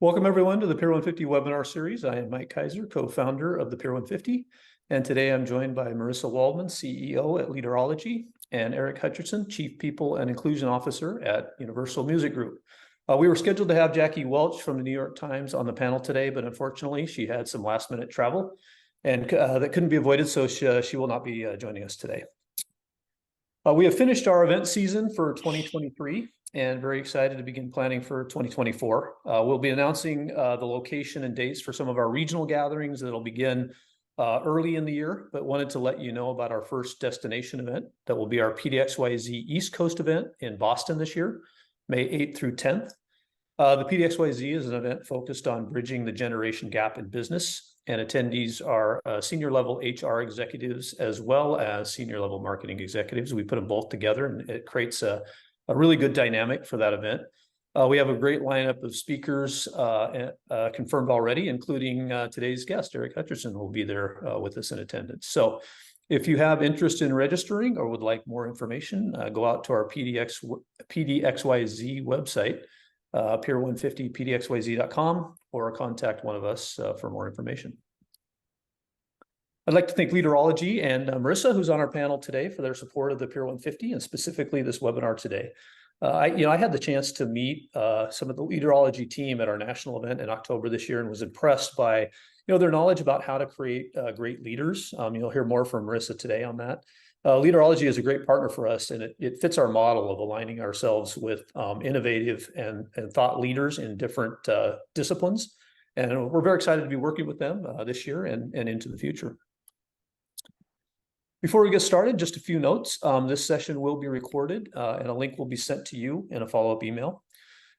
Welcome everyone to the Peer150 webinar series. I am Mike Kaiser, co-founder of the Peer150, and today I'm joined by Marissa Waldman, CEO at Leaderology, and Eric Hutcherson, Chief People and Inclusion Officer at Universal Music Group. We were scheduled to have Jackie Welch from the New York Times on the panel today, but unfortunately she had some last-minute travel and that couldn't be avoided, so she will not be joining us today. We have finished our event season for 2023 and very excited to begin planning for 2024. We'll be announcing the location and dates for some of our regional gatherings that'll begin early in the year, but wanted to let you know about our first destination event that will be our PDXYZ East Coast event in Boston this year, May 8th through 10th. The PDXYZ is an event focused on bridging the generation gap in business, and attendees are senior level HR executives as well as senior level marketing executives. We put them both together and it creates a really good dynamic for that event. We have a great lineup of speakers confirmed already, including today's guest, Eric Hutcherson, who will be there with us in attendance. So if you have interest in registering or would like more information, go out to our PDXYZ website, Peer150pdxyz.com, or contact one of us for more information. I'd like to thank Leaderology and Marissa, who's on our panel today, for their support of the Peer150 and specifically this webinar today. I had the chance to meet some of the Leaderology team at our national event in October this year and was impressed by their knowledge about how to create great leaders. You'll hear more from Marissa today on that. Leaderology is a great partner for us, and it fits our model of aligning ourselves with innovative and thought leaders in different disciplines. And we're very excited to be working with them this year and into the future. Before we get started, just a few notes. This session will be recorded and a link will be sent to you in a follow-up email.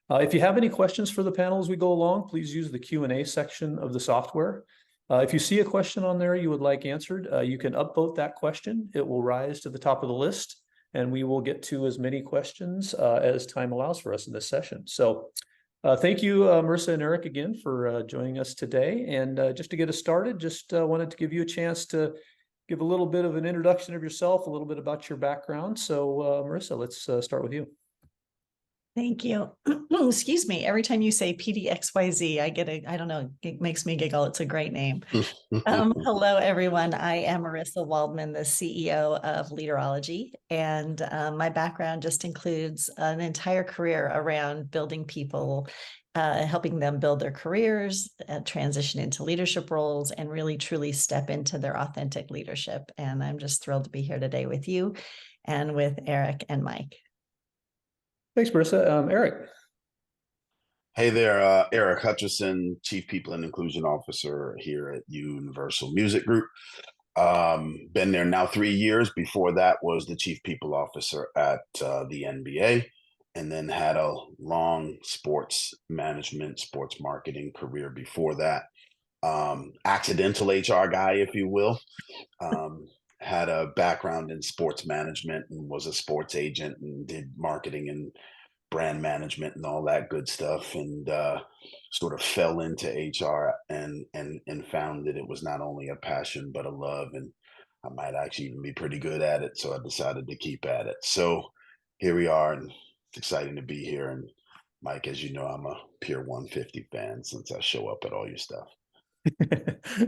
If you have any questions for the panel as we go along, please use the Q&A section of the software. If you see a question on there you would like answered, you can upvote that question. It will rise to the top of the list, and we will get to as many questions as time allows for us in this session. So thank you, Marissa and Eric, again for joining us today. And just to get us started, just wanted to give you a chance to give a little bit of an introduction of yourself, a little bit about your background. So Marissa, let's start with you. Thank you. Excuse me. Every time you say PDXYZ, I don't know, it makes me giggle. It's a great name. Hello, everyone. I am Marissa Waldman, the CEO of Leaderology. And my background just includes an entire career around building people, helping them build their careers, transition into leadership roles, and really truly step into their authentic leadership. And I'm just thrilled to be here today with you and with Eric and Mike. Thanks, Marissa. Eric. Hey there, Eric Hutcherson, Chief People and Inclusion Officer here at Universal Music Group. Been there now 3 years. Before that was the Chief People Officer at the NBA, and then had a long sports management, sports marketing career before that. Accidental HR guy, if you will. Had a background in sports management and was a sports agent and did marketing and brand management and all that good stuff, and sort of fell into HR and found that it was not only a passion but a love, and I might actually even be pretty good at it, so I decided to keep at it. So here we are, and it's exciting to be here. And Mike, as you know, I'm a Peer150 fan since I show up at all your stuff.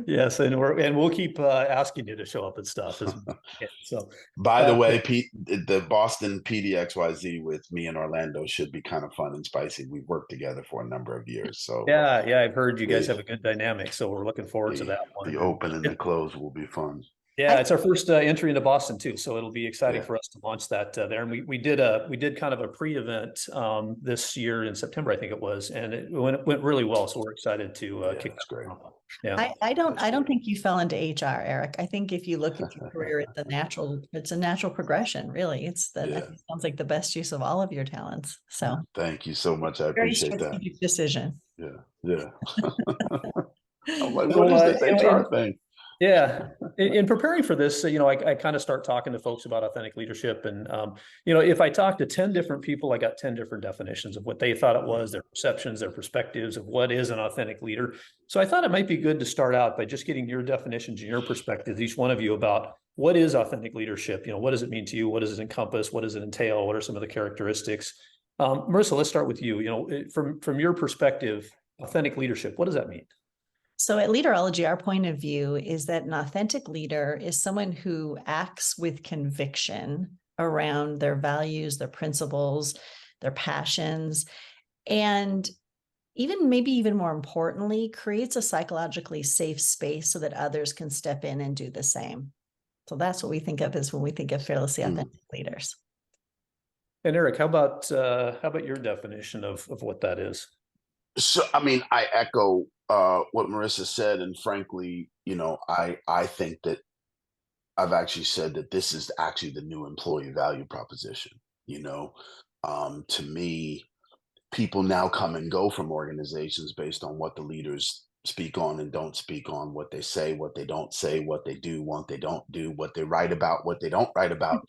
Yes, and we'll keep asking you to show up and stuff. So, by the way, the Boston PDXYZ with me and Orlando should be kind of fun and spicy. We've worked together for a number of years, so yeah, I've heard you guys have a good dynamic, so we're looking forward to that one. The open and the close will be fun. Yeah, it's our first entry into Boston too, so it'll be exciting for us to launch that there. And we did kind of a pre-event this year in September, I think it was, and it went really well. So we're excited to kick that great. off. Yeah, I don't think you fell into HR, Eric. I think if you look at your career, it's a natural progression. Really, it sounds like the best use of all of your talents. So thank you so much. I appreciate that. Very strategic decision. Yeah. I'm like, what is this HR thing? Yeah, in preparing for this, I kind of start talking to folks about authentic leadership, and if I talk to 10 different people, I got 10 different definitions of what they thought it was, their perceptions, their perspectives of what is an authentic leader. So I thought it might be good to start out by just getting your definitions and your perspectives, each one of you, about what is authentic leadership. What does it mean to you? What does it encompass? What does it entail? What are some of the characteristics? Marissa, let's start with you. From your perspective, authentic leadership. What does that mean? So at Leaderology, our point of view is that an authentic leader is someone who acts with conviction around their values, their principles, their passions, and maybe even more importantly, creates a psychologically safe space so that others can step in and do the same. So that's what we think of as when we think of fearlessly authentic leaders. And Eric, how about your definition of what that is? So, I mean, I echo what Marissa said, and frankly, I think that I've actually said that this is actually the new employee value proposition. To me, people now come and go from organizations based on what the leaders speak on and don't speak on, what they say, what they don't say, what they do, what they don't do, what they write about, what they don't write about.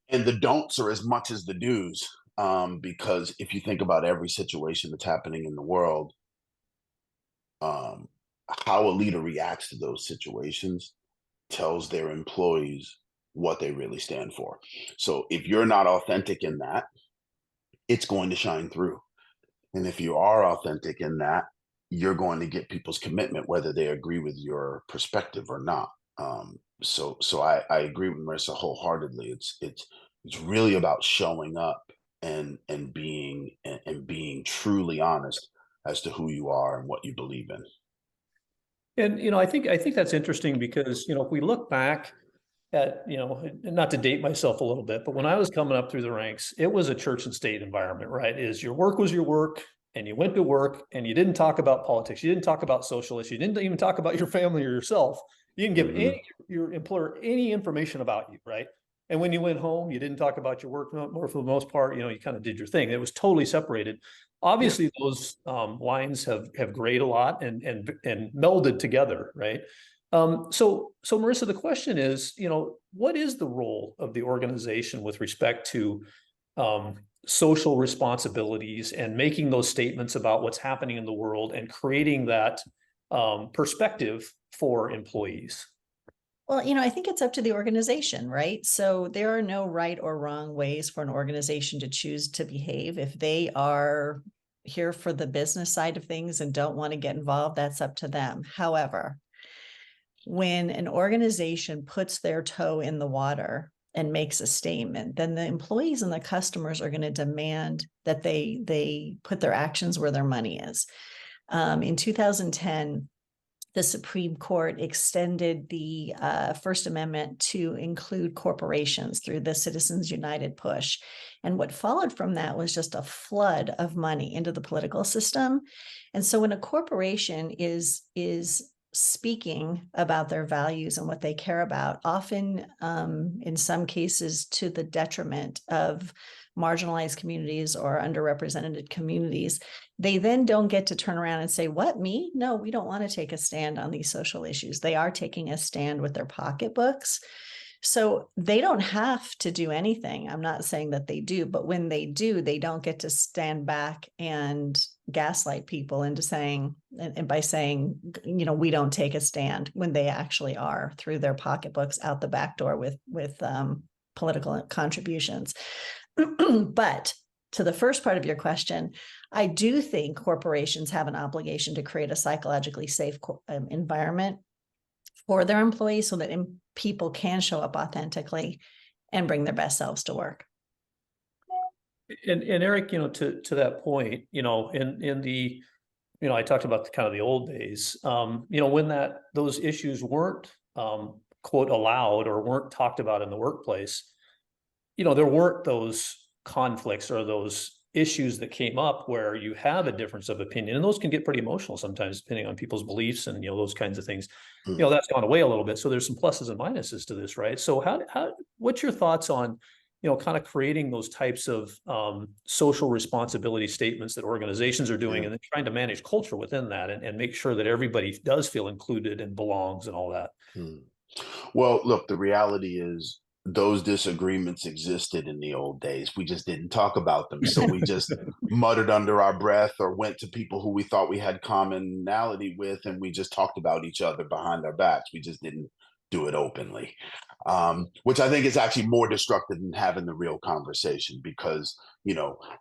And the don'ts are as much as the do's. Because if you think about every situation that's happening in the world, how a leader reacts to those situations tells their employees what they really stand for. So if you're not authentic in that, it's going to shine through. And if you are authentic in that, you're going to get people's commitment, whether they agree with your perspective or not. So I agree with Marissa wholeheartedly. It's really about showing up and being truly honest as to who you are and what you believe in. And I think that's interesting because if we look back at not to date myself a little bit, but when I was coming up through the ranks, it was a church and state environment, right? Is your work was your work, and you went to work, and you didn't talk about politics, you didn't talk about social issues, you didn't even talk about your family or yourself. You didn't give your employer any information about you, right? And when you went home, you didn't talk about your work more for the most part. You kind of did your thing. It was totally separated. Obviously, those lines have grayed a lot and melded together, right? So Marissa, the question is, what is the role of the organization with respect to social responsibilities and making those statements about what's happening in the world and creating that perspective for employees? Well, I think it's up to the organization, right? So there are no right or wrong ways for an organization to choose to behave. If they are here for the business side of things and don't want to get involved, that's up to them. However, when an organization puts their toe in the water and makes a statement, then the employees and the customers are going to demand that they put their actions where their money is. In 2010, the Supreme Court extended the First Amendment to include corporations through the Citizens United push. And what followed from that was just a flood of money into the political system. And so when a corporation is speaking about their values and what they care about, often in some cases to the detriment of marginalized communities or underrepresented communities, they then don't get to turn around and say, what, me? No, we don't want to take a stand on these social issues. They are taking a stand with their pocketbooks. So they don't have to do anything. I'm not saying that they do, but when they do, they don't get to stand back and gaslight people into saying, and by saying, we don't take a stand, when they actually are through their pocketbooks out the back door with political contributions. But to the first part of your question, I do think corporations have an obligation to create a psychologically safe environment for their employees so that people can show up authentically and bring their best selves to work. And Eric, to that point, in the, I talked about the old days, when those issues weren't quote allowed or weren't talked about in the workplace, there weren't those conflicts or those issues that came up where you have a difference of opinion, and those can get pretty emotional sometimes depending on people's beliefs and those kinds of things. That's gone away a little bit, so there's some pluses and minuses to this, right? So what's your thoughts on kind of creating those types of social responsibility statements that organizations are doing, and then trying to manage culture within that and make sure that everybody does feel included and belongs and all that? Well, look, the reality is those disagreements existed in the old days. We just didn't talk about them. So we just muttered under our breath or went to people who we thought we had commonality with, and we just talked about each other behind our backs. We just didn't do it openly, which I think is actually more destructive than having the real conversation. Because,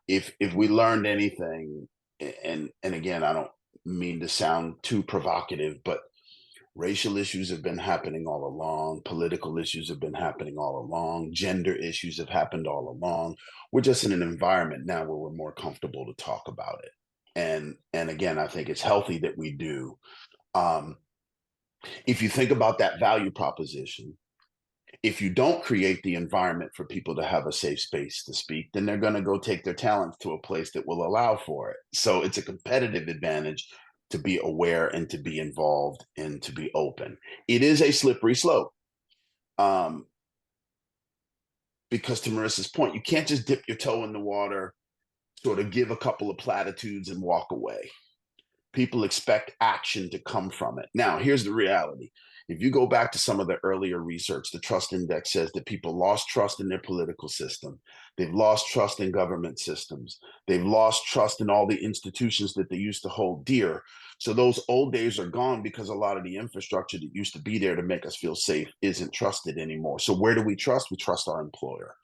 if we learned anything, and again, I don't mean to sound too provocative, but racial issues have been happening all along. Political issues have been happening all along. Gender issues have happened all along. We're just in an environment now where we're more comfortable to talk about it. And again, I think it's healthy that we do. If you think about that value proposition, if you don't create the environment for people to have a safe space to speak, then they're going to go take their talents to a place that will allow for it. So it's a competitive advantage to be aware and to be involved and to be open. It is a slippery slope. Because to Marissa's point, you can't just dip your toe in the water, sort of give a couple of platitudes and walk away. People expect action to come from it. Now, here's the reality. If you go back to some of the earlier research, the trust index says that people lost trust in their political system. They've lost trust in government systems. They've lost trust in all the institutions that they used to hold dear. So those old days are gone because a lot of the infrastructure that used to be there to make us feel safe isn't trusted anymore. So where do we trust? We trust our employer.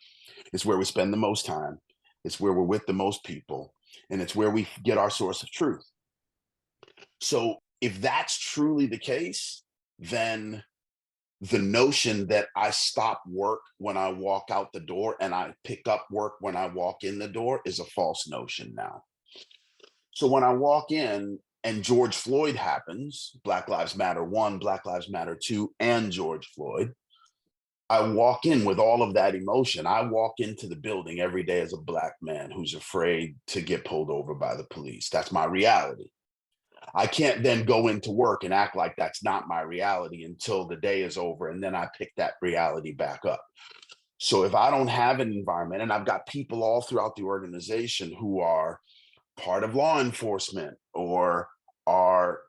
It's where we spend the most time. It's where we're with the most people. And it's where we get our source of truth. So if that's truly the case, then the notion that I stop work when I walk out the door and I pick up work when I walk in the door is a false notion now. So when I walk in and George Floyd happens, Black Lives Matter 1, Black Lives Matter 2, and George Floyd, I walk in with all of that emotion. I walk into the building every day as a Black man who's afraid to get pulled over by the police. That's my reality. I can't then go into work and act like that's not my reality until the day is over, and then I pick that reality back up. So if I don't have an environment, and I've got people all throughout the organization who are part of law enforcement or are,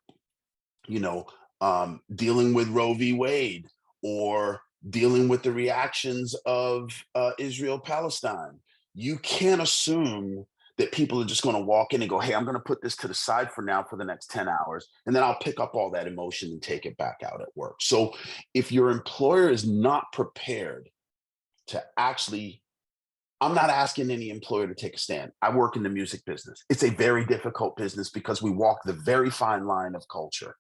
dealing with Roe v. Wade or dealing with the reactions of Israel-Palestine, you can't assume that people are just going to walk in and go, hey, I'm going to put this to the side for now for the next 10 hours, and then I'll pick up all that emotion and take it back out at work. So if your employer is not prepared to actually, I'm not asking any employer to take a stand. I work in the music business. It's a very difficult business because we walk the very fine line of culture.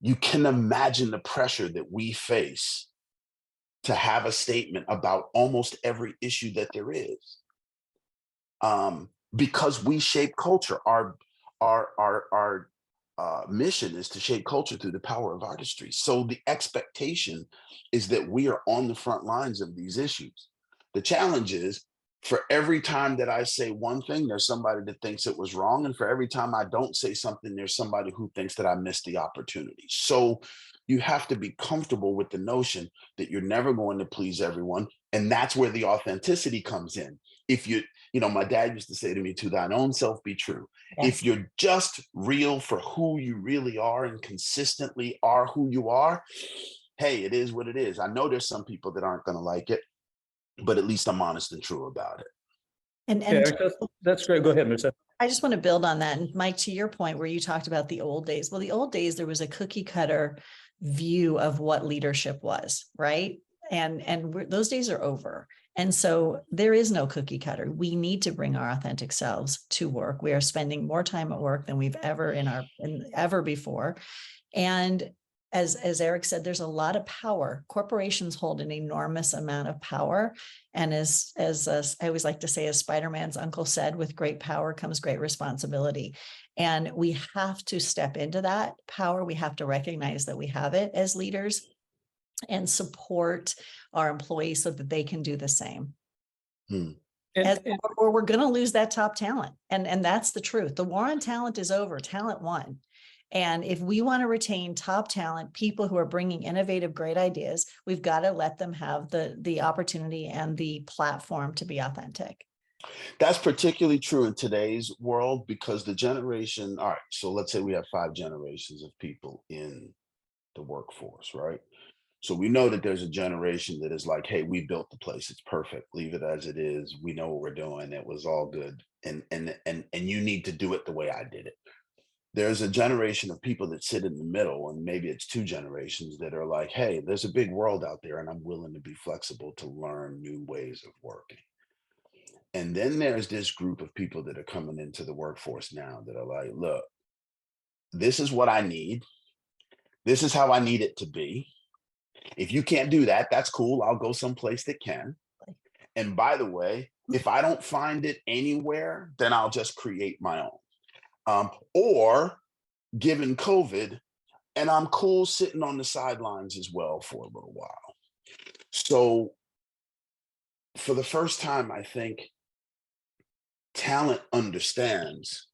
You can imagine the pressure that we face to have a statement about almost every issue that there is. Because we shape culture. Our mission is to shape culture through the power of artistry. So the expectation is that we are on the front lines of these issues. The challenge is, for every time that I say one thing, there's somebody that thinks it was wrong. And for every time I don't say something, there's somebody who thinks that I missed the opportunity. So you have to be comfortable with the notion that you're never going to please everyone. And that's where the authenticity comes in. If my dad used to say to me, to thine own self be true. Yes. If you're just real for who you really are and consistently are who you are, hey, it is what it is. I know there's some people that aren't going to like it, but at least I'm honest and true about it. And that's great. Go ahead, Marissa. I just want to build on that. And Mike, to your point where you talked about the old days. Well, the old days, there was a cookie cutter view of what leadership was, right? And those days are over. And so there is no cookie cutter. We need to bring our authentic selves to work. We are spending more time at work than we've ever before. And as Eric said, there's a lot of power. Corporations hold an enormous amount of power. And as I always like to say, as Spider-Man's uncle said, with great power comes great responsibility. And we have to step into that power. We have to recognize that we have it as leaders and support our employees so that they can do the same. Or we're going to lose that top talent. And that's the truth. The war on talent is over. Talent won. And if we want to retain top talent, people who are bringing innovative, great ideas, we've got to let them have the opportunity and the platform to be authentic. That's particularly true in today's world because the generation, all right, so let's say we have 5 generations of people in the workforce, right? So we know that there's a generation that is like, hey, we built the place. It's perfect. Leave it as it is. We know what we're doing. It was all good. And you need to do it the way I did it. There's a generation of people that sit in the middle, and maybe it's 2 generations that are like, hey, there's a big world out there and I'm willing to be flexible to learn new ways of working. And then there's this group of people that are coming into the workforce now that are like, look, this is what I need. This is how I need it to be. If you can't do that, that's cool. I'll go someplace that can. And by the way, if I don't find it anywhere, then I'll just create my own. Or given COVID, and I'm cool sitting on the sidelines as well for a little while. So for the first time, I think talent understands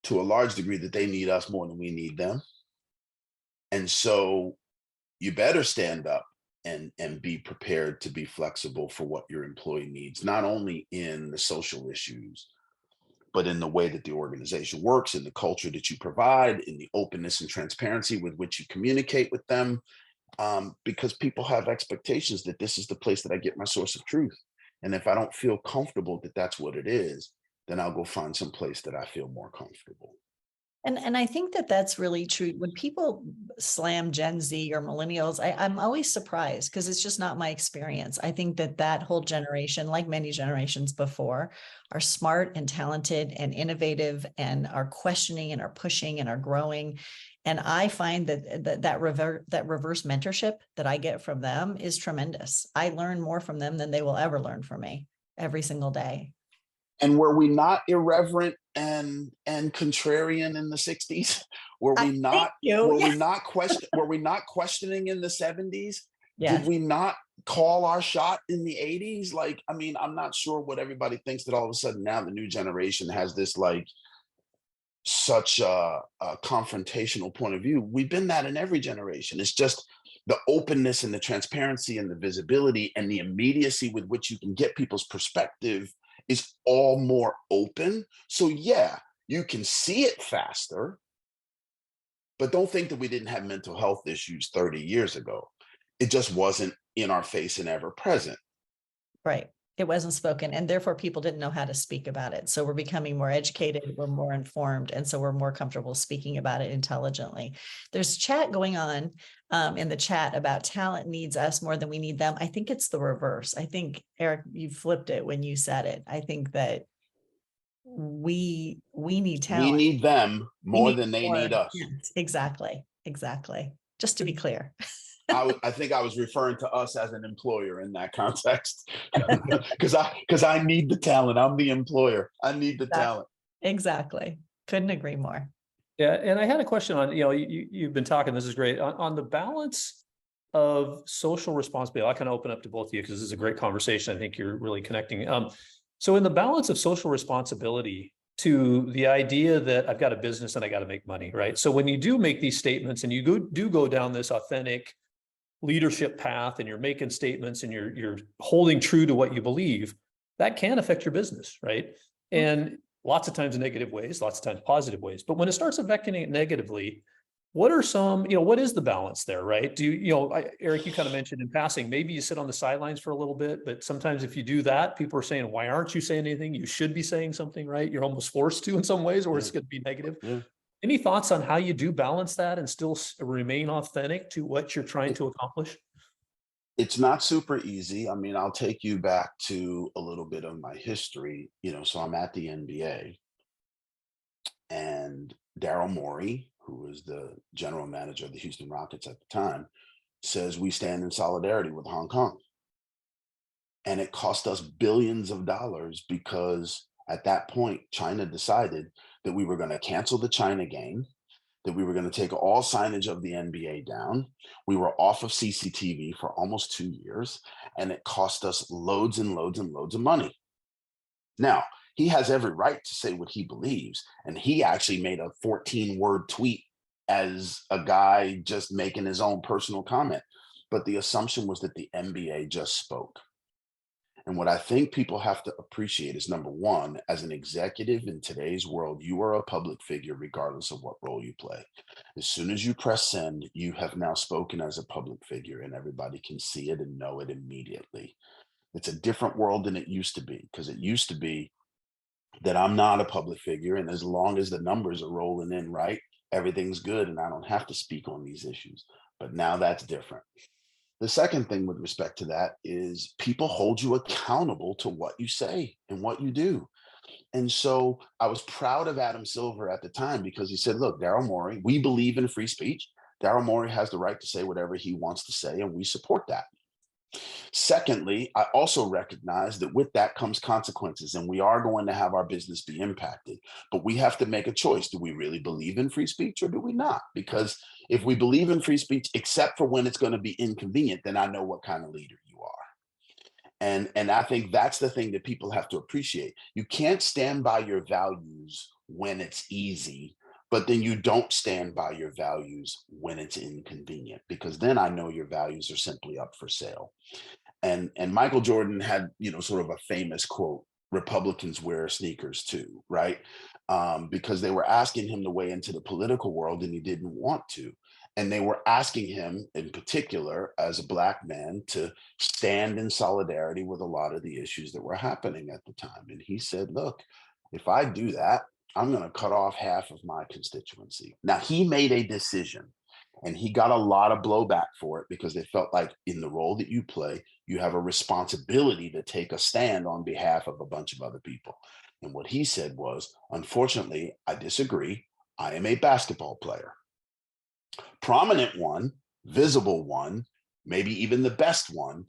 to a large degree that they need us more than we need them. And so you better stand up and be prepared to be flexible for what your employee needs, not only in the social issues, but in the way that the organization works, in the culture that you provide, in the openness and transparency with which you communicate with them, because people have expectations that this is the place that I get my source of truth. And if I don't feel comfortable that that's what it is, then I'll go find some place that I feel more comfortable. And I think that that's really true. When people slam Gen Z or millennials, I'm always surprised because it's just not my experience. I think that that whole generation, like many generations before, are smart and talented and innovative and are questioning and are pushing and are growing. And I find that reverse mentorship that I get from them is tremendous. I learn more from them than they will ever learn from me every single day. And were we not irreverent and contrarian in the 60s? Were we not questioning in the 70s? Yes. Did we not call our shot in the 80s? Like, I mean, I'm not sure what everybody thinks that all of a sudden now the new generation has this like such a confrontational point of view. We've been that in every generation. It's just the openness and the transparency and the visibility and the immediacy with which you can get people's perspective is all more open. So yeah, you can see it faster, but don't think that we didn't have mental health issues 30 years ago. It just wasn't in our face and ever present. Right. It wasn't spoken, and therefore people didn't know how to speak about it. So we're becoming more educated, we're more informed, and so we're more comfortable speaking about it intelligently. There's chat going on in the chat about talent needs us more than we need them. I think it's the reverse. I think, Eric, you flipped it when you said it. I think that we need talent. We need them more than they need us. Yes, exactly. Just to be clear. I think I was referring to us as an employer in that context, because I need the talent. I'm the employer. I need the talent. Exactly. Couldn't agree more. Yeah, and I had a question on, you've been talking, this is great, on the balance of social responsibility. I kind of open up to both of you because this is a great conversation. I think you're really connecting. So in the balance of social responsibility to the idea that I've got a business and I got to make money, right? So when you do make these statements and you do go down this authentic leadership path and you're making statements and you're holding true to what you believe, that can affect your business, right? And lots of times in negative ways, lots of times positive ways. But when it starts affecting it negatively, what are some, what is the balance there, right? Eric, you kind of mentioned in passing, maybe you sit on the sidelines for a little bit, but sometimes if you do that, people are saying, why aren't you saying anything? You should be saying something, right? You're almost forced to in some ways, or it's going to be negative. Yeah. Any thoughts on how you do balance that and still remain authentic to what you're trying to accomplish? It's not super easy. I mean, I'll take you back to a little bit of my history. So I'm at the NBA, and Daryl Morey, who was the general manager of the Houston Rockets at the time, says we stand in solidarity with Hong Kong. And it cost us billions of dollars because at that point, China decided that we were going to cancel the China game, that we were going to take all signage of the NBA down. We were off of CCTV for almost 2 years, and it cost us loads and loads and loads of money. Now, he has every right to say what he believes, and he actually made a 14-word tweet as a guy just making his own personal comment. But the assumption was that the NBA just spoke. And what I think people have to appreciate is, number one, as an executive in today's world, you are a public figure regardless of what role you play. As soon as you press send, you have now spoken as a public figure, and everybody can see it and know it immediately. It's a different world than it used to be, because it used to be that I'm not a public figure, and as long as the numbers are rolling in right, everything's good and I don't have to speak on these issues. But now that's different. The second thing with respect to that is people hold you accountable to what you say and what you do. And so I was proud of Adam Silver at the time because he said, look, Daryl Morey, we believe in free speech. Daryl Morey has the right to say whatever he wants to say, and we support that. Secondly, I also recognize that with that comes consequences, and we are going to have our business be impacted. But we have to make a choice. Do we really believe in free speech or do we not? Because if we believe in free speech, except for when it's going to be inconvenient, then I know what kind of leader you are. And I think that's the thing that people have to appreciate. You can't stand by your values when it's easy, but then you don't stand by your values when it's inconvenient, because then I know your values are simply up for sale. And Michael Jordan had, sort of a famous quote: Republicans wear sneakers too, right? Because they were asking him to weigh into the political world and he didn't want to. And they were asking him in particular, as a Black man, to stand in solidarity with a lot of the issues that were happening at the time. And he said, look, if I do that, I'm going to cut off half of my constituency. Now, he made a decision and he got a lot of blowback for it because they felt like in the role that you play, you have a responsibility to take a stand on behalf of a bunch of other people. And what he said was, unfortunately, I disagree. I am a basketball player. Prominent one, visible one, maybe even the best one,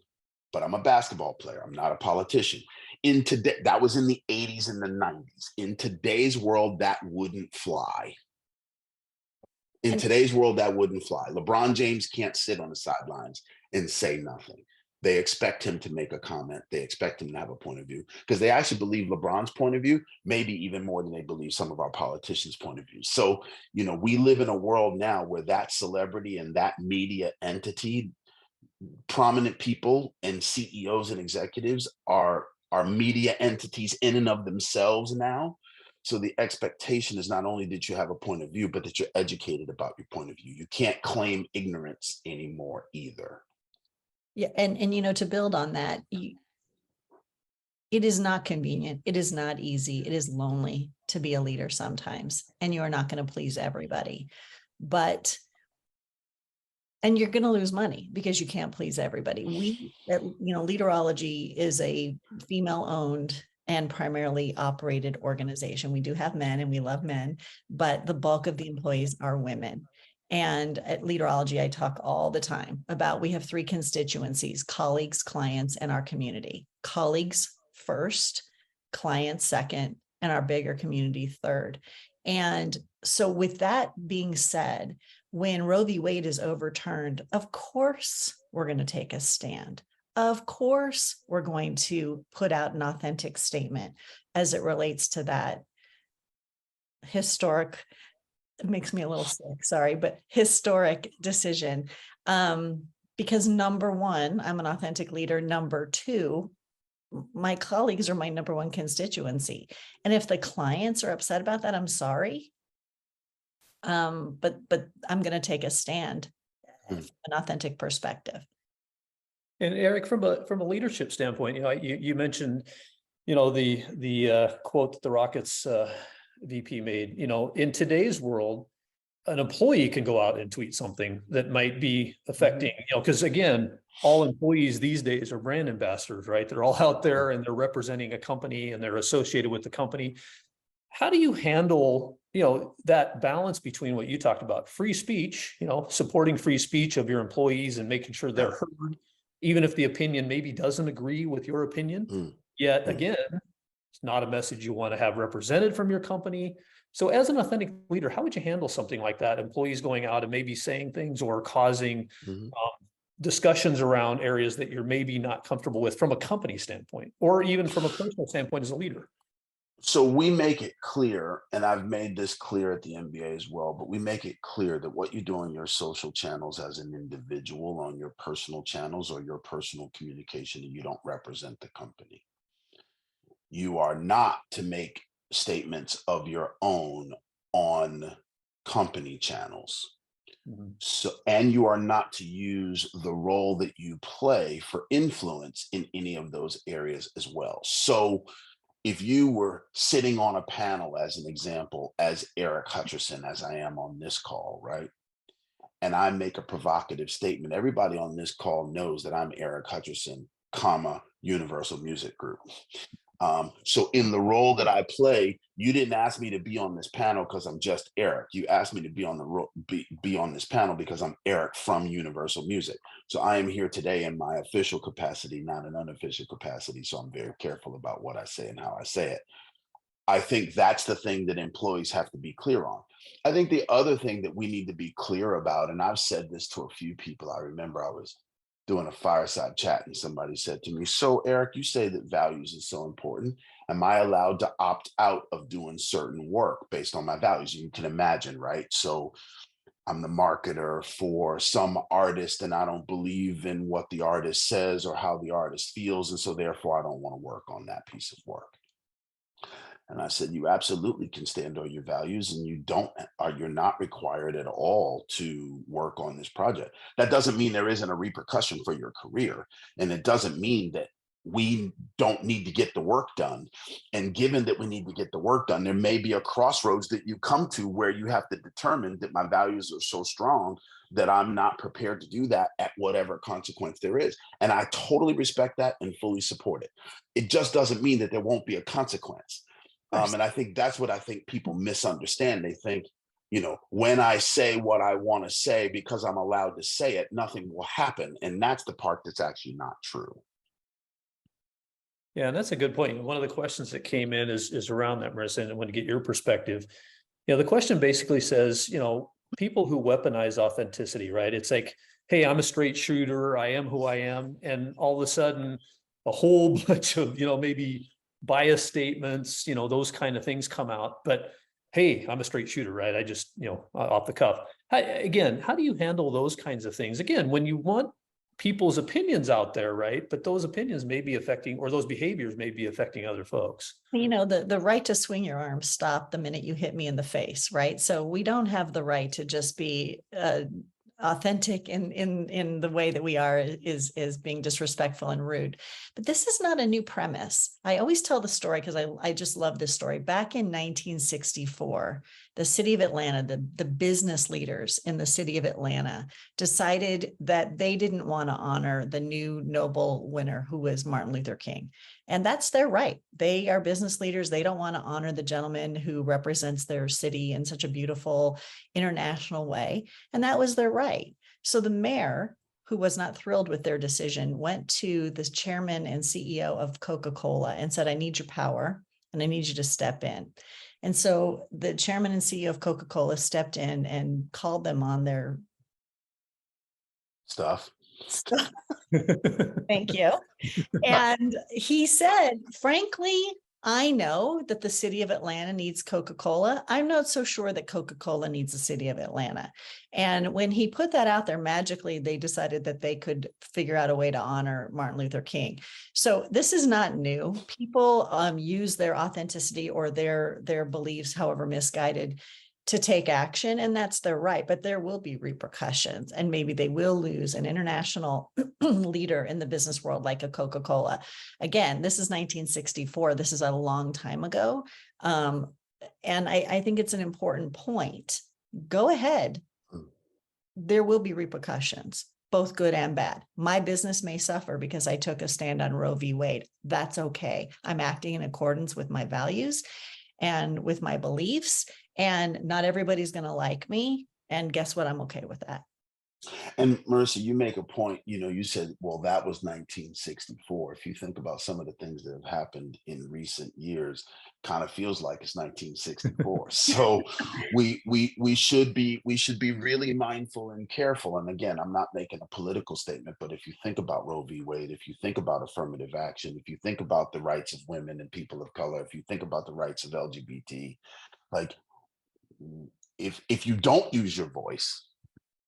but I'm a basketball player. I'm not a politician. In today, that was in the 80s and the 90s. In today's world, that wouldn't fly. In today's world, that wouldn't fly. LeBron James can't sit on the sidelines and say nothing. They expect him to make a comment. They expect him to have a point of view because they actually believe LeBron's point of view, maybe even more than they believe some of our politicians' point of view. So, we live in a world now where that celebrity and that media entity, prominent people and CEOs and executives are media entities in and of themselves now. So the expectation is not only that you have a point of view, but that you're educated about your point of view. You can't claim ignorance anymore either. Yeah. And to build on that, it is not convenient. It is not easy. It is lonely to be a leader sometimes, and you are not going to please everybody, and you're going to lose money because you can't please everybody. Leaderology is a female-owned and primarily operated organization. We do have men and we love men, but the bulk of the employees are women. And at Leaderology, I talk all the time about we have three constituencies: colleagues, clients, and our community. Colleagues first, clients second, and our bigger community third. And so with that being said, when Roe v. Wade is overturned, of course, we're going to take a stand. Of course, we're going to put out an authentic statement as it relates to that historic, it makes me a little sick, sorry, but historic decision. Because number one, I'm an authentic leader. Number two, my colleagues are my number one constituency. And if the clients are upset about that, I'm sorry. But I'm going to take a stand from an authentic perspective. And Eric, from a leadership standpoint, you mentioned, the quote that the Rockets VP made. In today's world, an employee can go out and tweet something that might be affecting, because again, all employees these days are brand ambassadors, right? They're all out there and they're representing a company and they're associated with the company. How do you handle, that balance between what you talked about, free speech, supporting free speech of your employees and making sure they're heard, even if the opinion maybe doesn't agree with your opinion, yet again, it's not a message you want to have represented from your company. So as an authentic leader, how would you handle something like that? Employees going out and maybe saying things or causing discussions around areas that you're maybe not comfortable with from a company standpoint, or even from a personal standpoint as a leader? So we make it clear, and I've made this clear at the MBA as well, but we make it clear that what you do on your social channels as an individual, on your personal channels or your personal communication, you don't represent the company. You are not to make statements of your own on company channels. So, and you are not to use the role that you play for influence in any of those areas as well. So if you were sitting on a panel, as an example, as Eric Hutcherson, as I am on this call, right? And I make a provocative statement, everybody on this call knows that I'm Eric Hutcherson, Universal Music Group. So in the role that I play, you didn't ask me to be on this panel because I'm just Eric. You asked me to be on be on this panel because I'm Eric from Universal Music. So I am here today in my official capacity, not an unofficial capacity. So I'm very careful about what I say and how I say it. I think that's the thing that employees have to be clear on. I think the other thing that we need to be clear about, and I've said this to a few people. I remember I was doing a fireside chat and somebody said to me, "So Eric, you say that values is so important. Am I allowed to opt out of doing certain work based on my values?" You can imagine, right? So I'm the marketer for some artist and I don't believe in what the artist says or how the artist feels. And so therefore I don't want to work on that piece of work. And I said, you absolutely can stand on your values and you're not required at all to work on this project. That doesn't mean there isn't a repercussion for your career. And it doesn't mean that we don't need to get the work done. And given that we need to get the work done, there may be a crossroads that you come to where you have to determine that my values are so strong that I'm not prepared to do that at whatever consequence there is. And I totally respect that and fully support it. It just doesn't mean that there won't be a consequence. And I think that's what I think people misunderstand. They think, when I say what I want to say, because I'm allowed to say it, nothing will happen. And that's the part that's actually not true. Yeah, and that's a good point. One of the questions that came in is around that, Marissa, and I want to get your perspective. The question basically says, people who weaponize authenticity, right? It's like, hey, I'm a straight shooter, I am who I am. And all of a sudden, a whole bunch of, maybe bias statements, those kind of things come out. But hey, I'm a straight shooter, right? I just, off the cuff. How do you handle those kinds of things? Again, when you want people's opinions out there, right? But those opinions may be affecting, or those behaviors may be affecting other folks. The right to swing your arms stopped the minute you hit me in the face, right? So we don't have the right to just be authentic in the way that we are is being disrespectful and rude. But this is not a new premise. I always tell the story because I just love this story. Back in 1964, the city of Atlanta, the business leaders in the city of Atlanta decided that they didn't want to honor the new Nobel winner, who was Martin Luther King. And that's their right. They are business leaders. They don't want to honor the gentleman who represents their city in such a beautiful international way. And that was their right. So the mayor, who was not thrilled with their decision, went to the chairman and CEO of Coca-Cola and said, I need your power and I need you to step in. And so the chairman and CEO of Coca-Cola stepped in and called them on their stuff. Thank you. And he said, frankly, I know that the city of Atlanta needs Coca-Cola. I'm not so sure that Coca-Cola needs the city of Atlanta. And when he put that out there, magically, they decided that they could figure out a way to honor Martin Luther King. So this is not new. People use their authenticity or their beliefs, however misguided, to take action, and that's their right, but there will be repercussions, and maybe they will lose an international leader in the business world like a Coca-Cola. Again, this is 1964. This is a long time ago. And I think it's an important point. Go ahead. There will be repercussions, both good and bad. My business may suffer because I took a stand on Roe v. Wade. That's okay. I'm acting in accordance with my values and with my beliefs. And not everybody's going to like me. And guess what? I'm okay with that. And Marissa, you make a point, you said, well, that was 1964. If you think about some of the things that have happened in recent years, kind of feels like it's 1964. So we should be really mindful and careful. And again, I'm not making a political statement, but if you think about Roe v. Wade, if you think about affirmative action, if you think about the rights of women and people of color, if you think about the rights of LGBT, like if you don't use your voice,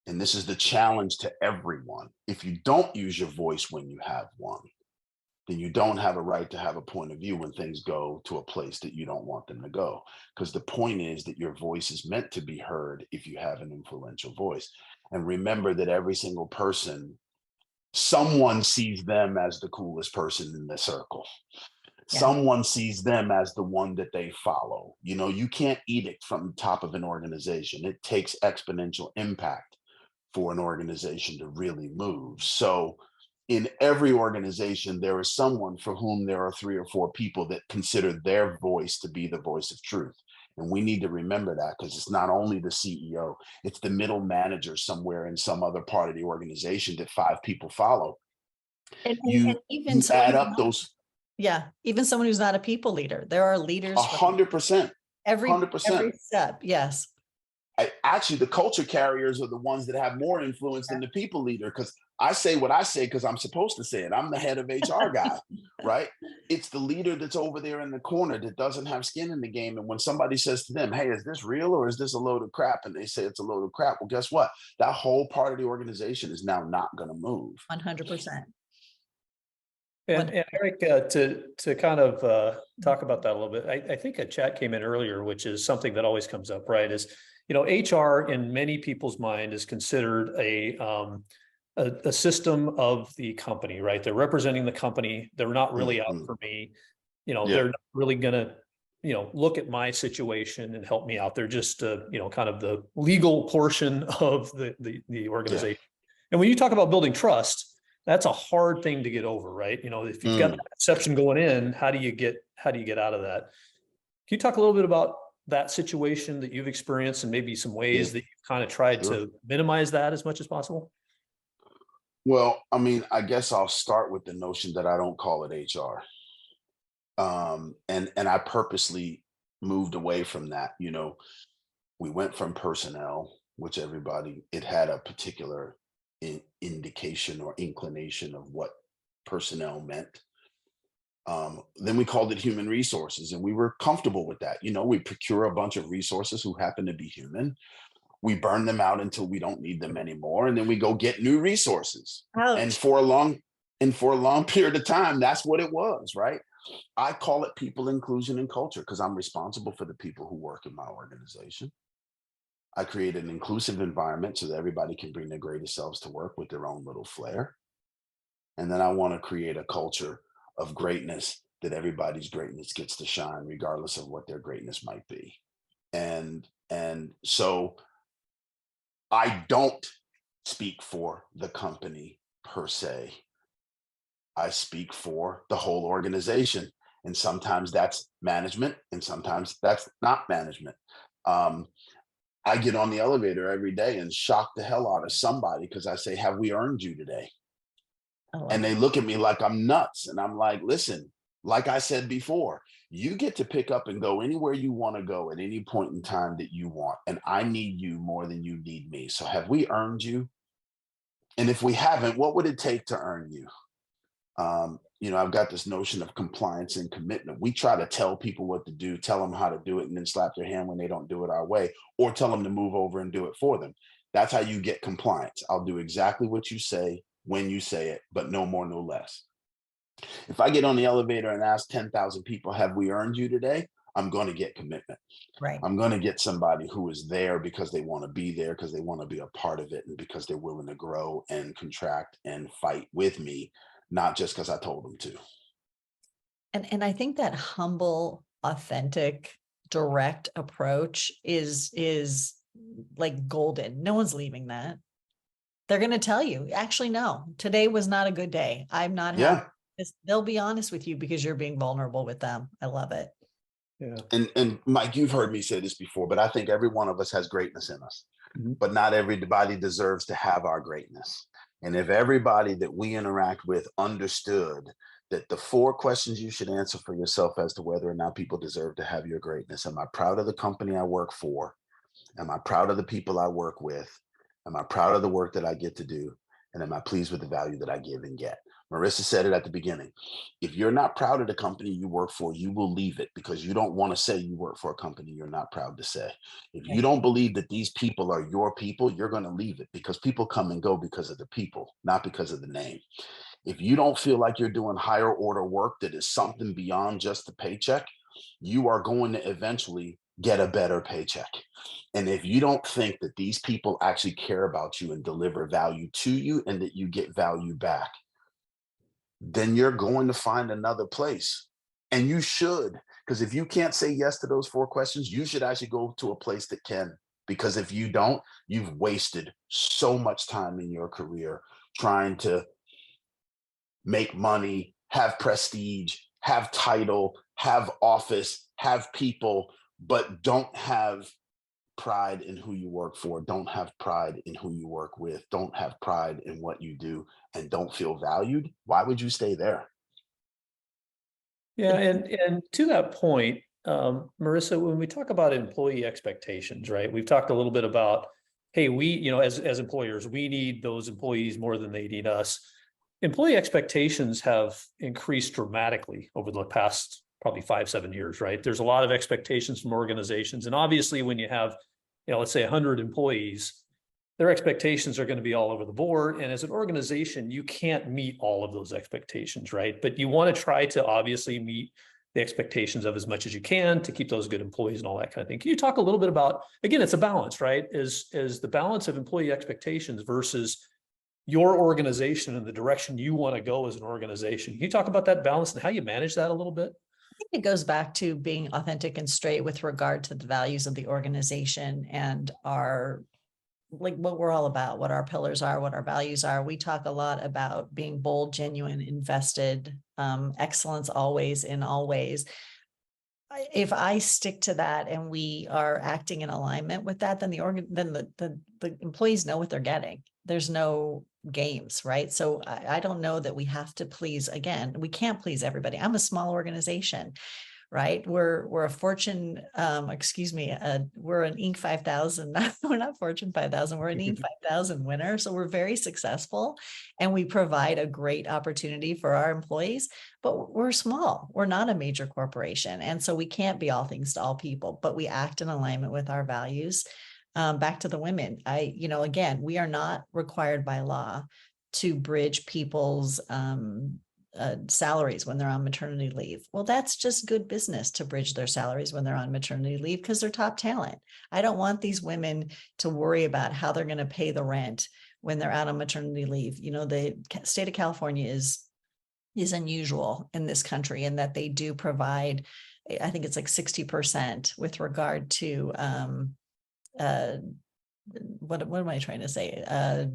and this is the challenge to everyone, if you don't use your voice when you have one, then you don't have a right to have a point of view when things go to a place that you don't want them to go. Because the point is that your voice is meant to be heard if you have an influential voice. And remember that every single person, someone sees them as the coolest person in the circle. Yeah. Someone sees them as the one that they follow. You can't edict from the top of an organization. It takes exponential impact for an organization to really move. So in every organization, there is someone for whom there are 3 or 4 people that consider their voice to be the voice of truth. And we need to remember that, because it's not only the CEO, it's the middle manager somewhere in some other part of the organization that 5 people follow. And You even someone add who's up those even someone who's not a people leader. There are leaders from 100%, every 100%. step. Yes. Actually, the culture carriers are the ones that have more influence than the people leader, because I say what I say because I'm supposed to say it. I'm the head of HR guy, right? It's the leader that's over there in the corner that doesn't have skin in the game. And when somebody says to them, hey, is this real or is this a load of crap? And they say it's a load of crap. Well, guess what? That whole part of the organization is now not going to move. 100%. And Eric, to kind of talk about that a little bit, I think a chat came in earlier, which is something that always comes up, right? Is, you know, HR in many people's mind is considered a system of the company, right? They're representing the company. They're not really out for me. You know, they're not really gonna, you know, look at my situation and help me out. They're just, you know, kind of the legal portion of the organization. And when you talk about building trust, that's a hard thing to get over, right? You know, if you've got that perception going in, how do you get out of that? Can you talk a little bit about that situation that you've experienced and maybe some ways that you've kind of tried to minimize that as much as possible? Well, I mean, I guess I'll start with the notion that I don't call it HR. And I purposely moved away from that. You know, we went from personnel, which it had a particular indication or inclination of what personnel meant. Then we called it human resources, and we were comfortable with that. You know, we procure a bunch of resources who happen to be human. We burn them out until we don't need them anymore, and then we go get new resources. Ouch. And for a long period of time, that's what it was, right? I call it people, inclusion, and culture because I'm responsible for the people who work in my organization. I create an inclusive environment so that everybody can bring their greatest selves to work with their own little flair. And then I want to create a culture of greatness that everybody's greatness gets to shine regardless of what their greatness might be. And so I don't speak for the company per se. I speak for the whole organization. And sometimes that's management and sometimes that's not management. I get on the elevator every day and shock the hell out of somebody because I say, have we earned you today? And they look at me like I'm nuts. And I'm like, listen, like I said before, you get to pick up and go anywhere you want to go at any point in time that you want. And I need you more than you need me. So have we earned you? And if we haven't, what would it take to earn you? You know, I've got this notion of compliance and commitment. We try to tell people what to do, tell them how to do it, and then slap their hand when they don't do it our way, or tell them to move over and do it for them. That's how you get compliance. I'll do exactly what you say when you say it, but no more, no less. If I get on the elevator and ask 10,000 people, have we earned you today? I'm going to get commitment. Right. I'm going to get somebody who is there because they want to be there, because they want to be a part of it, and because they're willing to grow and contract and fight with me, not just because I told them to. And I think that humble, authentic, direct approach is like golden. No one's leaving that. They're going to tell you, actually, no, today was not a good day. I'm not happy. They'll be honest with you because you're being vulnerable with them. I love it. Yeah. And Mike, you've heard me say this before, but I think every one of us has greatness in us, but not everybody deserves to have our greatness. And if everybody that we interact with understood that the 4 questions you should answer for yourself as to whether or not people deserve to have your greatness: am I proud of the company I work for? Am I proud of the people I work with? Am I proud of the work that I get to do? And am I pleased with the value that I give and get? Marissa said it at the beginning. If you're not proud of the company you work for, you will leave it because you don't want to say you work for a company you're not proud to say. If you don't believe that these people are your people, you're going to leave it because people come and go because of the people, not because of the name. If you don't feel like you're doing higher order work that is something beyond just the paycheck, you are going to eventually get a better paycheck. And if you don't think that these people actually care about you and deliver value to you and that you get value back, then you're going to find another place. And you should, because if you can't say yes to those 4 questions, you should actually go to a place that can. Because if you don't, you've wasted so much time in your career trying to make money, have prestige, have title, have office, have people, but don't have pride in who you work for, don't have pride in who you work with, don't have pride in what you do, and don't feel valued, why would you stay there? Yeah, and to that point, Marissa, when we talk about employee expectations, right? We've talked a little bit about, hey, as employers, we need those employees more than they need us. Employee expectations have increased dramatically over the past probably 5-7 years, right? There's a lot of expectations from organizations, and obviously, when you have, let's say 100 employees, their expectations are going to be all over the board. And as an organization, you can't meet all of those expectations, right? But you want to try to obviously meet the expectations of as much as you can to keep those good employees and all that kind of thing. Can you talk a little bit about, again, it's a balance, right? Is the balance of employee expectations versus your organization and the direction you want to go as an organization. Can you talk about that balance and how you manage that a little bit? I think it goes back to being authentic and straight with regard to the values of the organization and what we're all about, what our pillars are, what our values are. We talk a lot about being bold, genuine, invested, excellence always in all ways. If I stick to that and we are acting in alignment with that, then the employees know what they're getting. There's no games, right? So I don't know that we have to please. Again, we can't please everybody. I'm a small organization, right? We're a Fortune, we're an Inc. 5000. We're not Fortune 5000. We're an Inc. 5000 winner. So we're very successful and we provide a great opportunity for our employees, but we're small. We're not a major corporation. And so we can't be all things to all people, but we act in alignment with our values. Back to the women, again, we are not required by law to bridge people's salaries when they're on maternity leave. Well, that's just good business to bridge their salaries when they're on maternity leave because they're top talent. I don't want these women to worry about how they're going to pay the rent when they're out on maternity leave. The state of California is unusual in this country in that they do provide, I think it's like 60% with regard to what am I trying to say?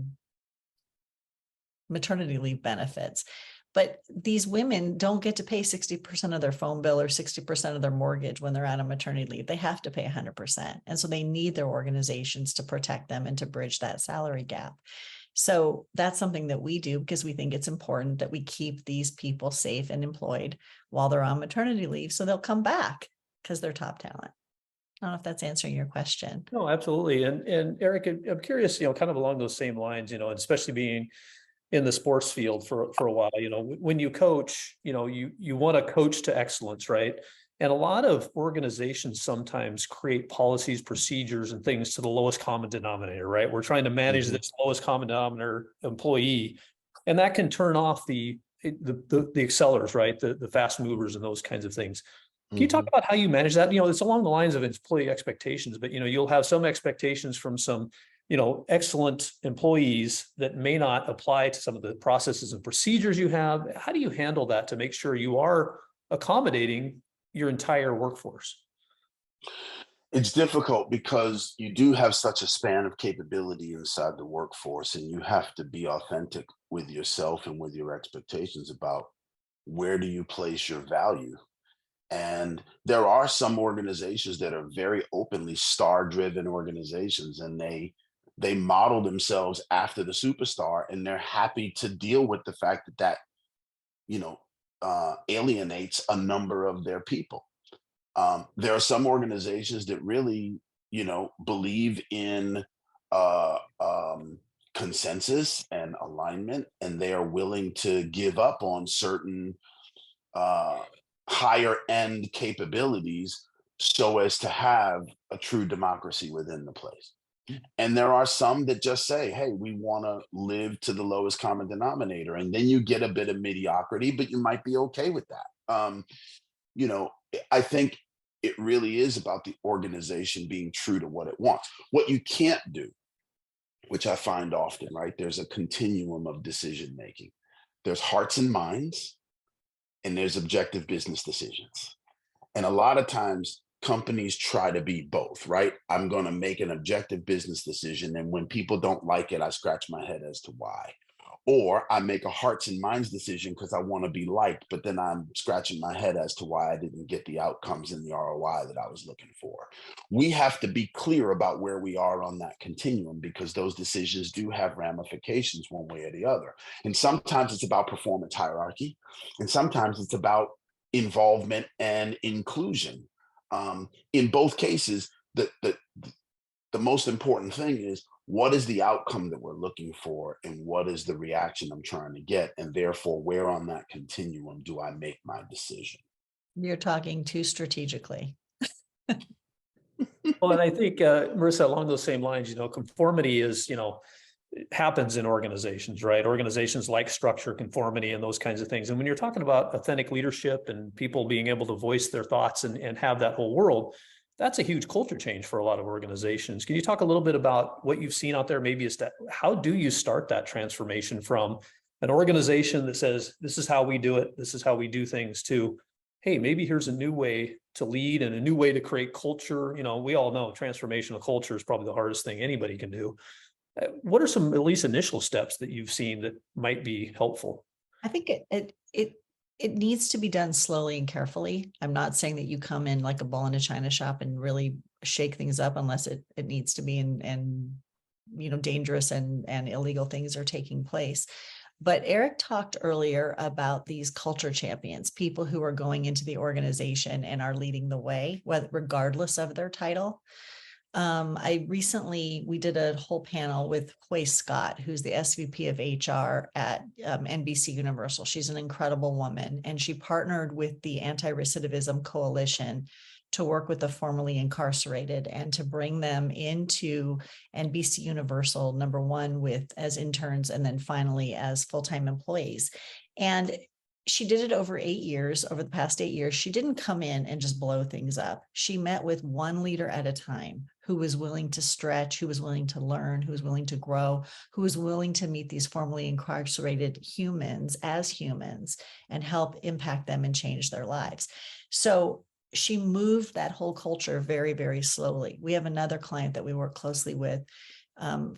Maternity leave benefits. But these women don't get to pay 60% of their phone bill or 60% of their mortgage when they're out on maternity leave. They have to pay 100%. And so they need their organizations to protect them and to bridge that salary gap. So that's something that we do because we think it's important that we keep these people safe and employed while they're on maternity leave. So they'll come back because they're top talent. I don't know if that's answering your question. No, absolutely. And Eric, I'm curious, kind of along those same lines, and especially being in the sports field for a while, when you coach, you want to coach to excellence, right? And a lot of organizations sometimes create policies, procedures, and things to the lowest common denominator, right? We're trying to manage this lowest common denominator employee, and that can turn off the excellers, right? The fast movers and those kinds of things. Can you talk about how you manage that? It's along the lines of employee expectations, but you'll have some expectations from some excellent employees that may not apply to some of the processes and procedures you have. How do you handle that to make sure you are accommodating your entire workforce? It's difficult because you do have such a span of capability inside the workforce, and you have to be authentic with yourself and with your expectations about where do you place your value. And there are some organizations that are very openly star-driven organizations, and they model themselves after the superstar, and they're happy to deal with the fact that alienates a number of their people. There are some organizations that really, believe in consensus and alignment, and they are willing to give up on certain higher end capabilities so as to have a true democracy within the place. And there are some that just say, hey, we want to live to the lowest common denominator. And then you get a bit of mediocrity, but you might be okay with that. I think it really is about the organization being true to what it wants. What you can't do, which I find often, right? There's a continuum of decision making. There's hearts and minds, and there's objective business decisions. And a lot of times companies try to be both, right? I'm going to make an objective business decision, and when people don't like it, I scratch my head as to why. Or I make a hearts and minds decision because I want to be liked, but then I'm scratching my head as to why I didn't get the outcomes and the ROI that I was looking for. We have to be clear about where we are on that continuum, because those decisions do have ramifications one way or the other. And sometimes it's about performance hierarchy, and sometimes it's about involvement and inclusion. In both cases, the most important thing is, what is the outcome that we're looking for, and what is the reaction I'm trying to get, and therefore where on that continuum do I make my decision? You're talking too strategically. Well, and I think, Marissa, along those same lines, conformity is, it happens in organizations, right? Organizations like structure, conformity, and those kinds of things. And when you're talking about authentic leadership and people being able to voice their thoughts and have that whole world, that's a huge culture change for a lot of organizations. Can you talk a little bit about what you've seen out there? Maybe how do you start that transformation from an organization that says, this is how we do it, this is how we do things, to, hey, maybe here's a new way to lead and a new way to create culture. We all know transformational culture is probably the hardest thing anybody can do. What are some, at least initial steps that you've seen that might be helpful? I think it needs to be done slowly and carefully. I'm not saying that you come in like a bull in a china shop and really shake things up unless it needs to be, and dangerous and illegal things are taking place. But Eric talked earlier about these culture champions, people who are going into the organization and are leading the way, regardless of their title. We did a whole panel with Hoy Scott, who's the SVP of HR at NBC Universal. She's an incredible woman, and she partnered with the Anti-Recidivism Coalition to work with the formerly incarcerated and to bring them into NBC Universal, number one, as interns, and then finally as full-time employees. And she did it over the past 8 years. She didn't come in and just blow things up. She met with one leader at a time who was willing to stretch, who was willing to learn, who was willing to grow, who was willing to meet these formerly incarcerated humans as humans and help impact them and change their lives. So she moved that whole culture very, very slowly. We have another client that we work closely with,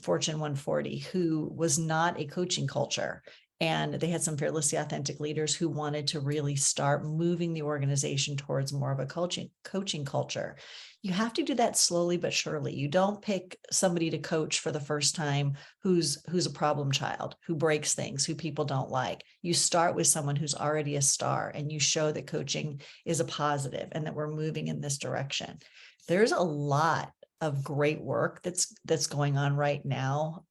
Fortune 140, who was not a coaching culture. And they had some fearlessly authentic leaders who wanted to really start moving the organization towards more of a coaching culture. You have to do that slowly but surely. You don't pick somebody to coach for the first time who's a problem child, who breaks things, who people don't like. You start with someone who's already a star, and you show that coaching is a positive and that we're moving in this direction. There's a lot of great work that's going on right now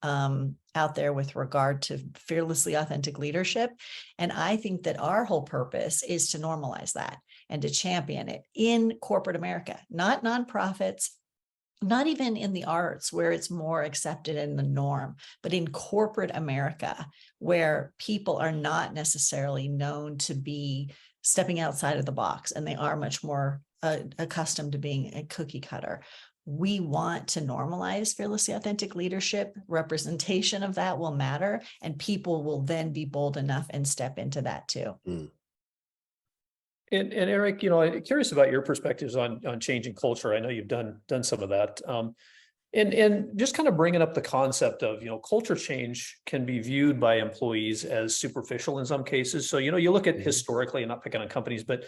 out there with regard to fearlessly authentic leadership. And I think that our whole purpose is to normalize that and to champion it in corporate America, not nonprofits, not even in the arts where it's more accepted in the norm, but in corporate America, where people are not necessarily known to be stepping outside of the box, and they are much more accustomed to being a cookie cutter. We want to normalize fearlessly authentic leadership. Representation of that will matter, and people will then be bold enough and step into that too. Mm. And Eric, I'm curious about your perspectives on changing culture. I know you've done some of that. And just kind of bringing up the concept of, culture change can be viewed by employees as superficial in some cases. So, you look at historically, and not picking on companies, but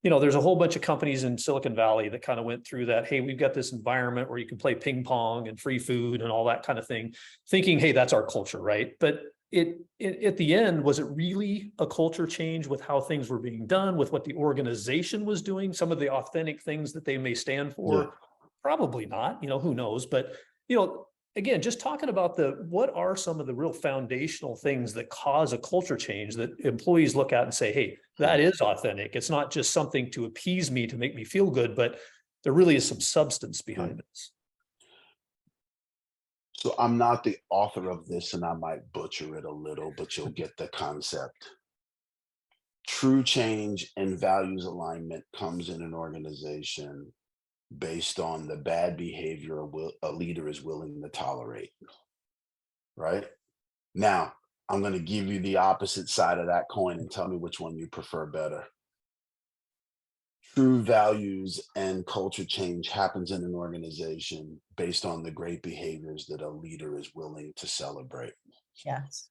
there's a whole bunch of companies in Silicon Valley that kind of went through that. Hey, we've got this environment where you can play ping pong and free food and all that kind of thing, thinking, hey, that's our culture, right? But at the end, was it really a culture change with how things were being done, with what the organization was doing, some of the authentic things that they may stand for? Yeah. Probably not, who knows? But, again, just talking about what are some of the real foundational things that cause a culture change that employees look at and say, hey, that is authentic. It's not just something to appease me, to make me feel good, but there really is some substance behind this. So I'm not the author of this, and I might butcher it a little, but you'll get the concept. True change and values alignment comes in an organization based on the bad behavior a leader is willing to tolerate, right? Now, I'm going to give you the opposite side of that coin and tell me which one you prefer better. True values and culture change happens in an organization based on the great behaviors that a leader is willing to celebrate. Yes.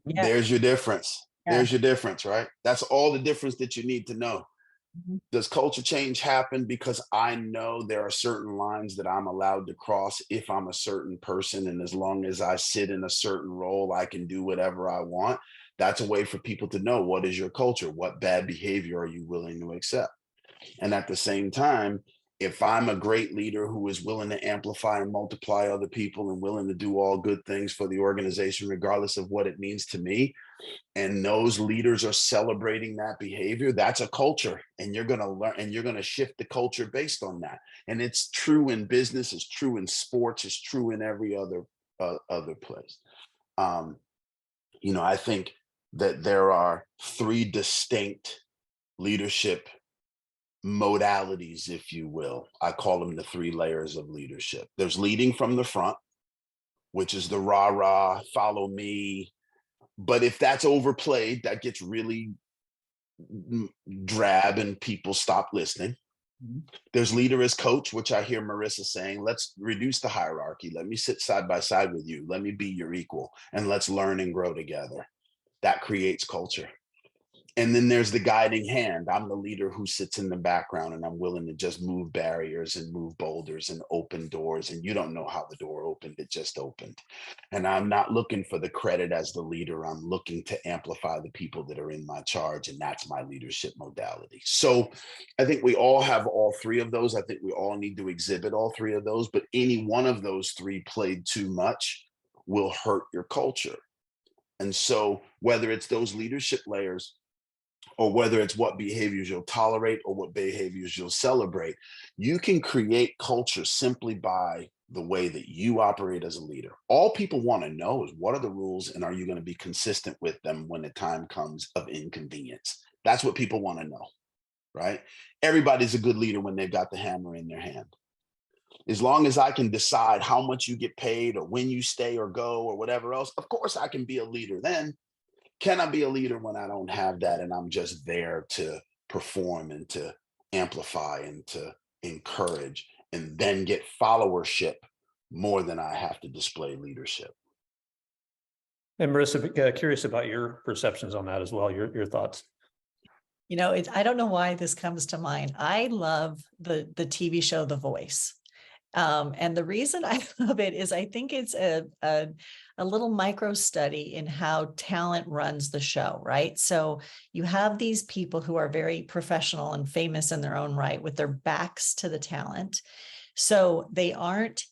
Yeah. There's your difference. Yeah. There's your difference, right? That's all the difference that you need to know. Mhm. Does culture change happen because I know there are certain lines that I'm allowed to cross if I'm a certain person, and as long as I sit in a certain role, I can do whatever I want? That's a way for people to know, what is your culture? What bad behavior are you willing to accept? And at the same time, if I'm a great leader who is willing to amplify and multiply other people and willing to do all good things for the organization, regardless of what it means to me, and those leaders are celebrating that behavior, that's a culture. And you're going to learn, and you're going to shift the culture based on that. And it's true in business, it's true in sports, it's true in every other place. Um, I think that there are three distinct leadership modalities, if you will. I call them the three layers of leadership. There's leading from the front, which is the rah rah, follow me. But if that's overplayed, that gets really drab and people stop listening. Mhm. There's leader as coach, which I hear Marissa saying, let's reduce the hierarchy. Let me sit side by side with you. Let me be your equal, and let's learn and grow together. That creates culture. And then there's the guiding hand. I'm the leader who sits in the background, and I'm willing to just move barriers and move boulders and open doors. And you don't know how the door opened, it just opened. And I'm not looking for the credit as the leader. I'm looking to amplify the people that are in my charge. And that's my leadership modality. So I think we all have all three of those. I think we all need to exhibit all three of those, but any one of those three played too much will hurt your culture. And so whether it's those leadership layers, or whether it's what behaviors you'll tolerate or what behaviors you'll celebrate, you can create culture simply by the way that you operate as a leader. All people want to know is, what are the rules, and are you going to be consistent with them when the time comes of inconvenience? That's what people want to know, right? Everybody's a good leader when they've got the hammer in their hand. As long as I can decide how much you get paid or when you stay or go or whatever else, of course I can be a leader then. Can I be a leader when I don't have that and I'm just there to perform and to amplify and to encourage and then get followership more than I have to display leadership? And Marissa, curious about your perceptions on that as well, your thoughts. I don't know why this comes to mind. I love the TV show The Voice. And the reason I love it is I think it's a little micro study in how talent runs the show, right? So you have these people who are very professional and famous in their own right with their backs to the talent. So they aren't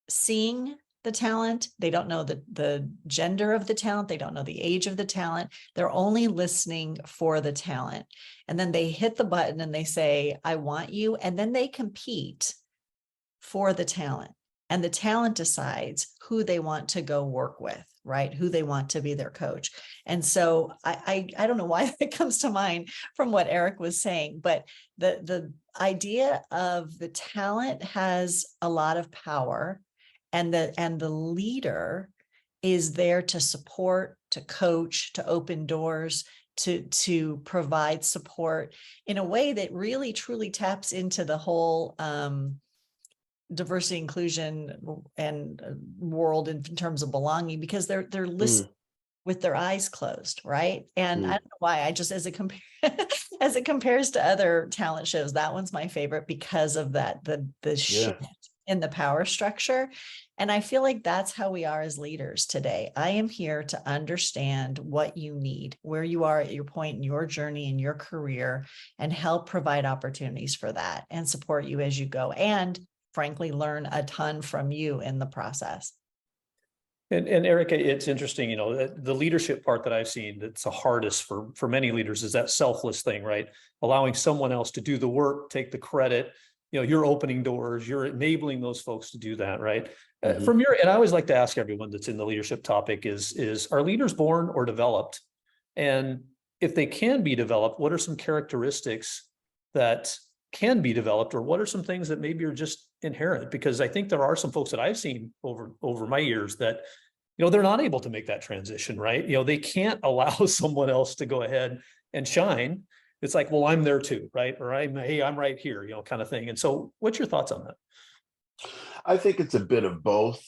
seeing the talent. They don't know the gender of the talent. They don't know the age of the talent. They're only listening for the talent. And then they hit the button and they say, I want you. And then they compete for the talent. And the talent decides who they want to go work with, right? Who they want to be their coach. And so I don't know why that comes to mind from what Eric was saying, but the idea of the talent has a lot of power, and the leader is there to support, to coach, to open doors, to provide support in a way that really truly taps into the whole diversity, inclusion, and world in terms of belonging, because they're listening with their eyes closed, right? And I don't know why, I just as it compares to other talent shows, that one's my favorite because of that, the shift in the power structure. And I feel like that's how we are as leaders today. I am here to understand what you need, where you are at your point in your journey, in your career, and help provide opportunities for that and support you as you go. And frankly, learn a ton from you in the process. And Erica, it's interesting, the leadership part that I've seen that's the hardest for many leaders is that selfless thing, right? Allowing someone else to do the work, take the credit. You're opening doors, you're enabling those folks to do that, right? And I always like to ask everyone that's in the leadership topic is are leaders born or developed? And if they can be developed, what are some characteristics that can be developed, or what are some things that maybe are just inherent? Because I think there are some folks that I've seen over my years that, they're not able to make that transition, right? They can't allow someone else to go ahead and shine. It's like, well, I'm there too, right? Or I'm right here, kind of thing. And so what's your thoughts on that? I think it's a bit of both.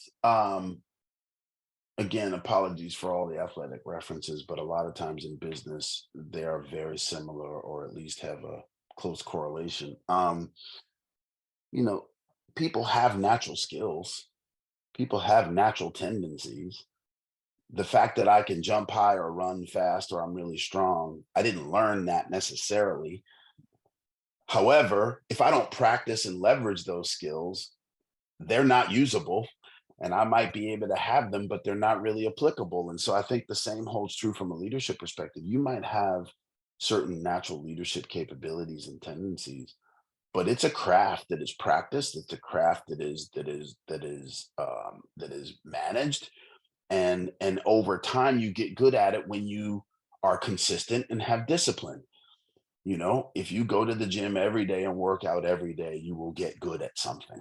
again, apologies for all the athletic references, but a lot of times in business, they are very similar or at least have a close correlation. You know, people have natural skills, people have natural tendencies. The fact that I can jump high or run fast or I'm really strong, I didn't learn that necessarily. However, if I don't practice and leverage those skills, they're not usable. And I might be able to have them, but they're not really applicable. And so I think the same holds true from a leadership perspective. You might have certain natural leadership capabilities and tendencies, but it's a craft that is practiced. It's a craft that is managed, and over time you get good at it when you are consistent and have discipline. You know, if you go to the gym every day and work out every day, you will get good at something.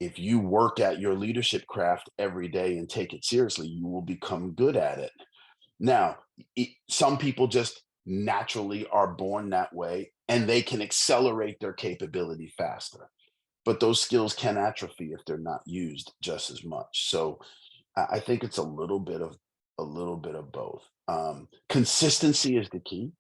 If you work at your leadership craft every day and take it seriously, you will become good at it. Now, some people just naturally are born that way and they can accelerate their capability faster. But those skills can atrophy if they're not used just as much. So I think it's a little bit of both. Consistency is the key.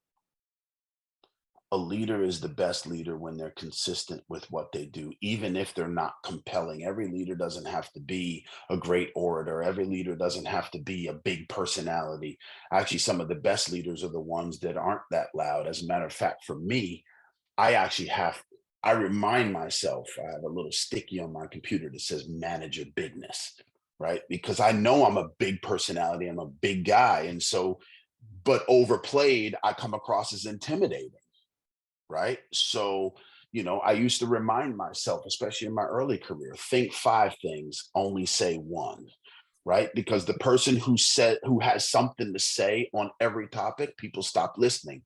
A leader is the best leader when they're consistent with what they do, even if they're not compelling. Every leader doesn't have to be a great orator. Every leader doesn't have to be a big personality. Actually, some of the best leaders are the ones that aren't that loud. As a matter of fact, for me, I remind myself, I have a little sticky on my computer that says manage your bigness, right? Because I know I'm a big personality, I'm a big guy. And so, but overplayed, I come across as intimidating, right? So, I used to remind myself, especially in my early career, think 5 things, only say one, right? Because the person who has something to say on every topic, people stop listening.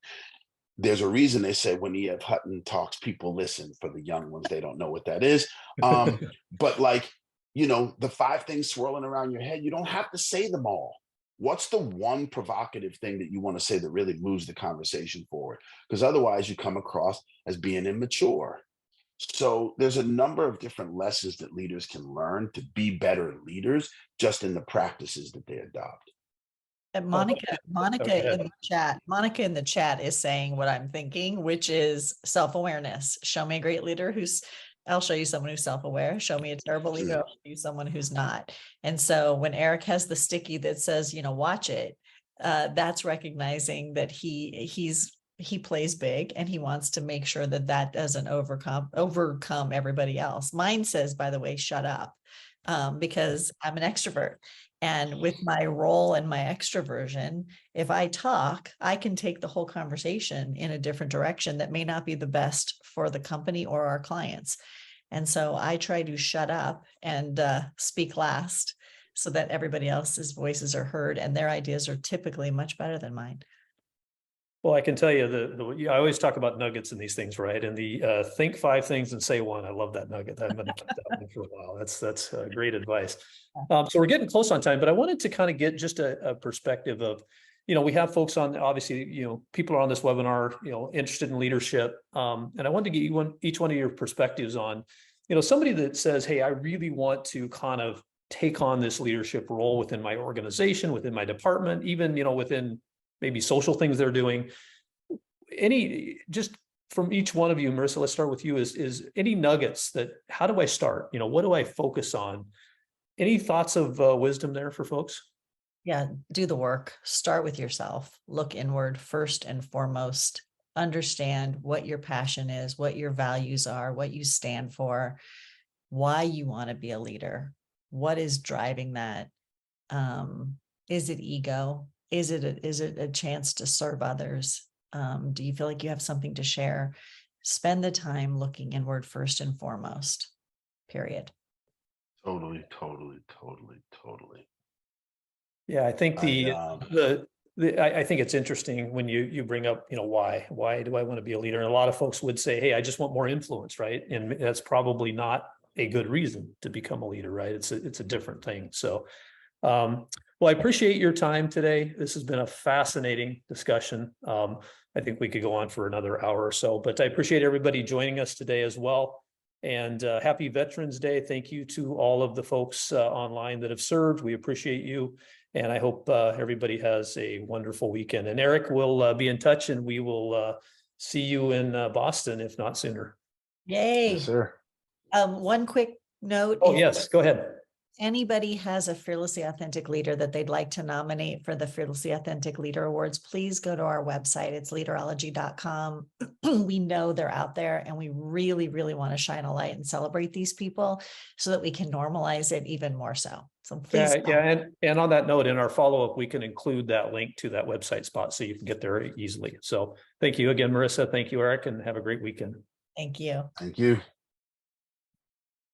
There's a reason they say when E.F. Hutton talks, people listen. For the young ones, they don't know what that is. But like, the 5 things swirling around your head, you don't have to say them all. What's the one provocative thing that you want to say that really moves the conversation forward? Because otherwise you come across as being immature. So there's a number of different lessons that leaders can learn to be better leaders just in the practices that they adopt. And Oh, Monica go ahead. Monica in the chat is saying what I'm thinking, which is self-awareness. Show me a great leader I'll show you someone who's self-aware. Show me a terrible leader, I'll show you someone who's not. And so when Eric has the sticky that says, watch it, that's recognizing that he plays big and he wants to make sure that doesn't overcome everybody else. Mine says, by the way, shut up, because I'm an extrovert. And with my role and my extroversion, if I talk, I can take the whole conversation in a different direction that may not be the best for the company or our clients. And so I try to shut up and speak last so that everybody else's voices are heard and their ideas are typically much better than mine. Well, I can tell you I always talk about nuggets in these things, right? And the think 5 things and say one. I love that nugget. I'm going to keep that one for a while. That's great advice. So we're getting close on time, but I wanted to kind of get just a perspective of, we have folks on, obviously, people are on this webinar, interested in leadership. And I wanted to get each one of your perspectives on, somebody that says, hey, I really want to kind of take on this leadership role within my organization, within my department, even, within maybe social things they're doing. Just from each one of you, Marissa, let's start with you, is any nuggets that, how do I start? What do I focus on? Any thoughts of wisdom there for folks? Yeah, do the work. Start with yourself. Look inward first and foremost. Understand what your passion is, what your values are, what you stand for, why you want to be a leader. What is driving that? Is it ego? Is it a chance to serve others? Do you feel like you have something to share? Spend the time looking inward first and foremost, period. Totally. Yeah, I think I think it's interesting when you bring up, why do I want to be a leader? And a lot of folks would say, hey, I just want more influence, right? And that's probably not a good reason to become a leader, right? It's a different thing. So, well, I appreciate your time today. This has been a fascinating discussion. I think we could go on for another hour or so, but I appreciate everybody joining us today as well. And happy Veterans Day. Thank you to all of the folks online that have served. We appreciate you. And I hope everybody has a wonderful weekend. And Eric will be in touch, and we will see you in Boston, if not sooner. Yay. Yes, sir. One quick note. Oh, if yes, go ahead. anybody has a Fearlessly Authentic leader that they'd like to nominate for the Fearlessly Authentic Leader Awards, please go to our website. It's leaderology.com. We know they're out there, and we really, really want to shine a light and celebrate these people so that we can normalize it even more so. So please. And on that note, in our follow-up, we can include that link to that website spot so you can get there easily. So thank you again, Marissa. Thank you, Eric, and have a great weekend. Thank you. Thank you.